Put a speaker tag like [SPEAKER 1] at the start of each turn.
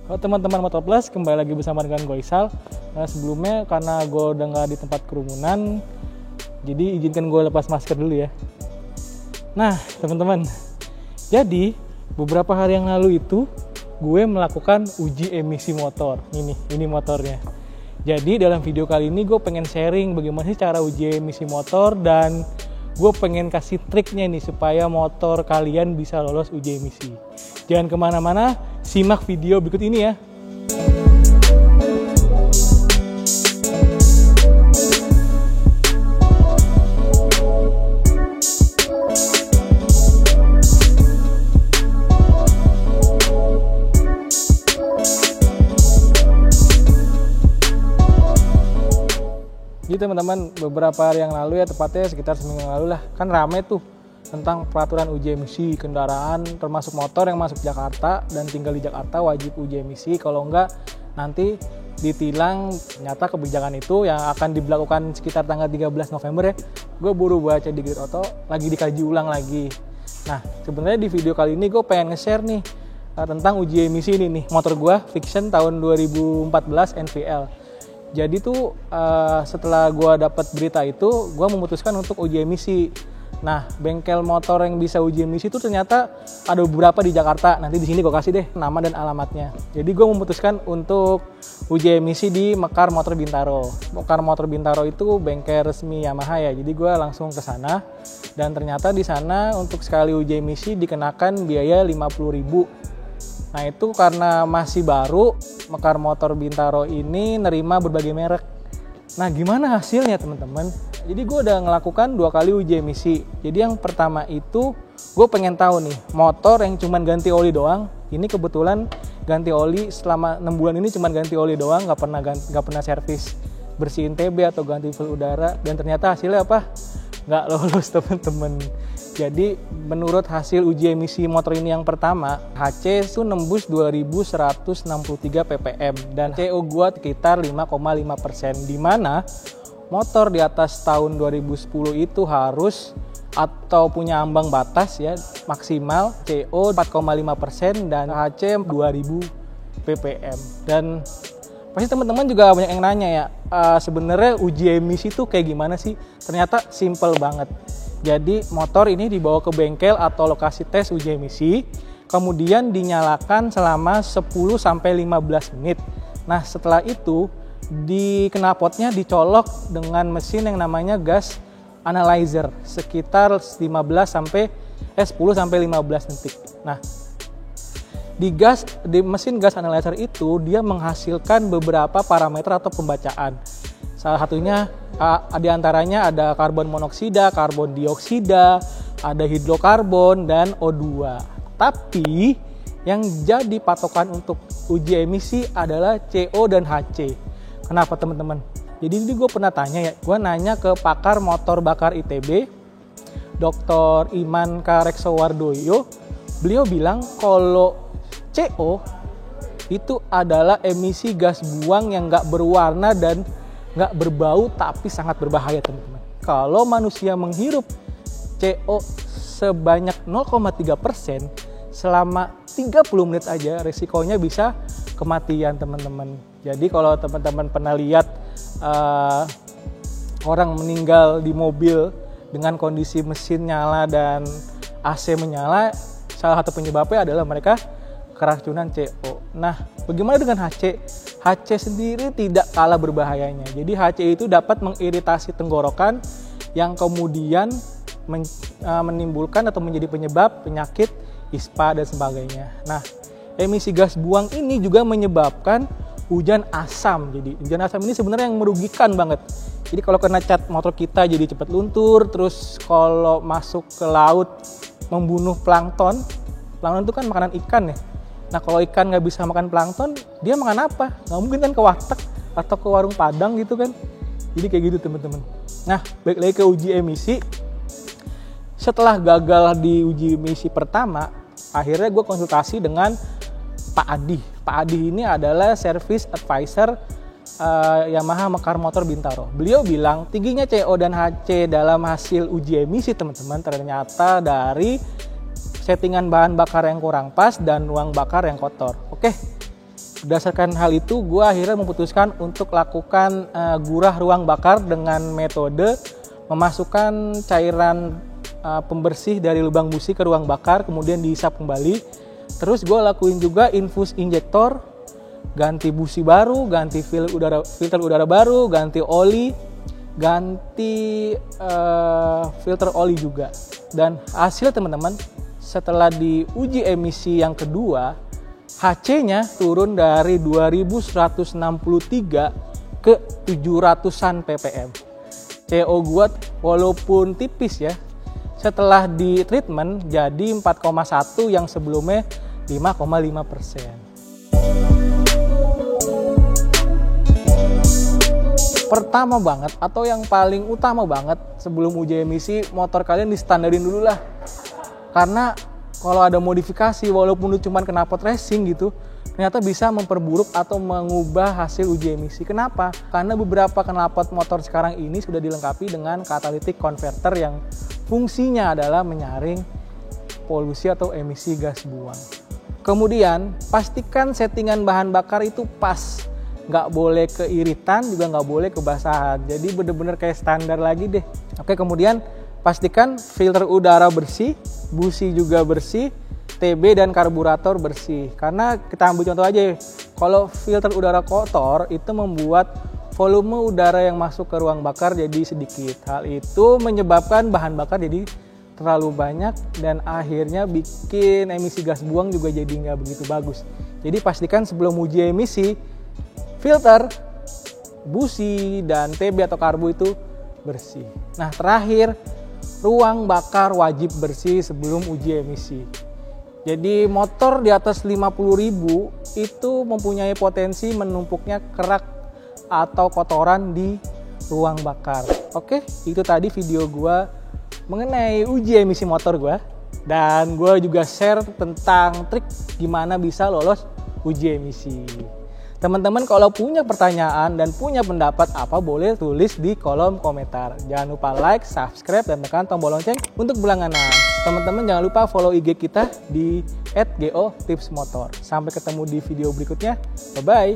[SPEAKER 1] Teman-teman Motor Plus, kembali lagi bersama dengan gue Isal. Sebelumnya karena gue udah nggak di tempat kerumunan, jadi izinkan gue lepas masker dulu ya. Nah teman-teman, jadi beberapa hari yang lalu itu gue melakukan uji emisi motor. Ini motornya. Jadi dalam video kali ini gue pengen sharing bagaimana sih cara uji emisi motor, dan gue pengen kasih triknya nih supaya motor kalian bisa lolos uji emisi. Jangan kemana-mana, simak video berikut ini ya. Jadi teman-teman, beberapa hari yang lalu ya, tepatnya sekitar seminggu yang lalu lah, kan rame tuh tentang peraturan uji emisi kendaraan termasuk motor yang masuk Jakarta dan tinggal di Jakarta wajib uji emisi, kalau enggak nanti ditilang. Ternyata kebijakan itu yang akan diberlakukan sekitar tanggal 13 November ya. Gue baru baca di Grid Auto, lagi dikaji ulang lagi. Nah sebenarnya di video kali ini gue pengen nge-share nih tentang uji emisi ini nih, motor gue Vixion tahun 2014 NVL. Jadi tuh setelah gue dapat berita itu, gue memutuskan untuk uji emisi. Nah, bengkel motor yang bisa uji emisi itu ternyata ada beberapa di Jakarta. Nanti di sini gue kasih deh nama dan alamatnya. Jadi gue memutuskan untuk uji emisi di Mekar Motor Bintaro. Mekar Motor Bintaro itu bengkel resmi Yamaha ya. Jadi gue langsung ke sana, dan ternyata di sana untuk sekali uji emisi dikenakan biaya 50.000. Nah, itu karena masih baru, Mekar Motor Bintaro ini nerima berbagai merek. Nah, gimana hasilnya teman-teman? Jadi gue udah ngelakukan 2 kali uji emisi. Jadi yang pertama itu gue pengen tahu nih, motor yang cuman ganti oli doang. Ini kebetulan ganti oli selama 6 bulan ini cuman ganti oli doang, nggak pernah servis bersihin TB atau ganti fuel udara. Dan ternyata hasilnya apa? Nggak lolos teman-teman. Jadi menurut hasil uji emisi motor ini yang pertama, HC itu nembus 2163 ppm dan CO gue sekitar 5,5%, di mana motor di atas tahun 2010 itu harus atau punya ambang batas ya maksimal CO 4,5% dan HC 2000 ppm. Dan pasti teman-teman juga banyak yang nanya ya, sebenarnya uji emisi itu kayak gimana sih? Ternyata simple banget. Jadi motor ini dibawa ke bengkel atau lokasi tes uji emisi, kemudian dinyalakan selama 10-15 menit. Nah setelah itu di knalpotnya dicolok dengan mesin yang namanya gas analyzer sekitar 10-15 detik. Nah di mesin gas analyzer itu dia menghasilkan beberapa parameter atau pembacaan. Salah satunya diantaranya ada karbon monoksida, karbon dioksida, ada hidrokarbon, dan O2. Tapi yang jadi patokan untuk uji emisi adalah CO dan HC. Kenapa teman-teman? Jadi ini gue pernah tanya ya, gue nanya ke pakar motor bakar ITB, Dr. Iman Kareksowardoyo. Beliau bilang kalau CO itu adalah emisi gas buang yang nggak berwarna dan nggak berbau tapi sangat berbahaya teman-teman. Kalau manusia menghirup CO sebanyak 0,3% selama 30 menit aja, resikonya bisa kematian teman-teman. Jadi kalau teman-teman pernah lihat orang meninggal di mobil dengan kondisi mesin nyala dan AC menyala, salah satu penyebabnya adalah mereka keracunan CO. Nah, bagaimana dengan HC? HC sendiri tidak kalah berbahayanya. Jadi HC itu dapat mengiritasi tenggorokan yang kemudian menimbulkan atau menjadi penyebab penyakit ISPA dan sebagainya. Nah, emisi gas buang ini juga menyebabkan hujan asam. Jadi hujan asam ini sebenarnya yang merugikan banget. Jadi kalau kena cat motor kita jadi cepat luntur, terus kalau masuk ke laut membunuh plankton. Plankton itu kan makanan ikan ya. Nah kalau ikan nggak bisa makan plankton, dia makan apa? Nggak mungkin kan ke warteg atau ke warung Padang gitu kan. Jadi kayak gitu teman-teman. Nah balik lagi ke uji emisi. Setelah gagal di uji emisi pertama, akhirnya gue konsultasi dengan Pak Adi. Pak Adi ini adalah service advisor Yamaha Mekar Motor Bintaro. Beliau bilang tingginya CO dan HC dalam hasil uji emisi teman-teman ternyata dari settingan bahan bakar yang kurang pas dan ruang bakar yang kotor. Oke, Berdasarkan hal itu, gue akhirnya memutuskan untuk lakukan gurah ruang bakar dengan metode memasukkan cairan pembersih dari lubang busi ke ruang bakar, kemudian dihisap kembali. Terus gue lakuin juga infus injektor, ganti busi baru, ganti filter udara baru, ganti oli, ganti filter oli juga. Dan hasil teman-teman, setelah diuji emisi yang kedua, HC-nya turun dari 2163 ke 700-an ppm. CO gua walaupun tipis ya, setelah di treatment jadi 4,1 yang sebelumnya 5,5%. Pertama banget atau yang paling utama banget sebelum uji emisi, motor kalian distandarin dulu lah. Karena kalau ada modifikasi walaupun itu cuma knalpot racing gitu, ternyata bisa memperburuk atau mengubah hasil uji emisi. Kenapa? Karena beberapa knalpot motor sekarang ini sudah dilengkapi dengan catalytic converter yang fungsinya adalah menyaring polusi atau emisi gas buang. Kemudian pastikan settingan bahan bakar itu pas. Nggak boleh keiritan, juga nggak boleh kebasahan. Jadi bener-bener kayak standar lagi deh. Oke, kemudian pastikan filter udara bersih, busi juga bersih, TB dan karburator bersih. Karena kita ambil contoh aja, kalau filter udara kotor itu membuat volume udara yang masuk ke ruang bakar jadi sedikit. Hal itu menyebabkan bahan bakar jadi terlalu banyak dan akhirnya bikin emisi gas buang juga jadi nggak begitu bagus. Jadi pastikan sebelum uji emisi, filter, busi, dan TB atau karbu itu bersih. Nah, terakhir, ruang bakar wajib bersih sebelum uji emisi. Jadi motor di atas 50.000 itu mempunyai potensi menumpuknya kerak atau kotoran di ruang bakar. Oke, itu tadi video gua mengenai uji emisi motor gua. Dan gua juga share tentang trik gimana bisa lolos uji emisi. Teman-teman kalau punya pertanyaan dan punya pendapat apa, boleh tulis di kolom komentar. Jangan lupa like, subscribe, dan tekan tombol lonceng untuk berlangganan. Teman-teman jangan lupa follow IG kita di @go_tipsmotor. Sampai ketemu di video berikutnya. Bye-bye.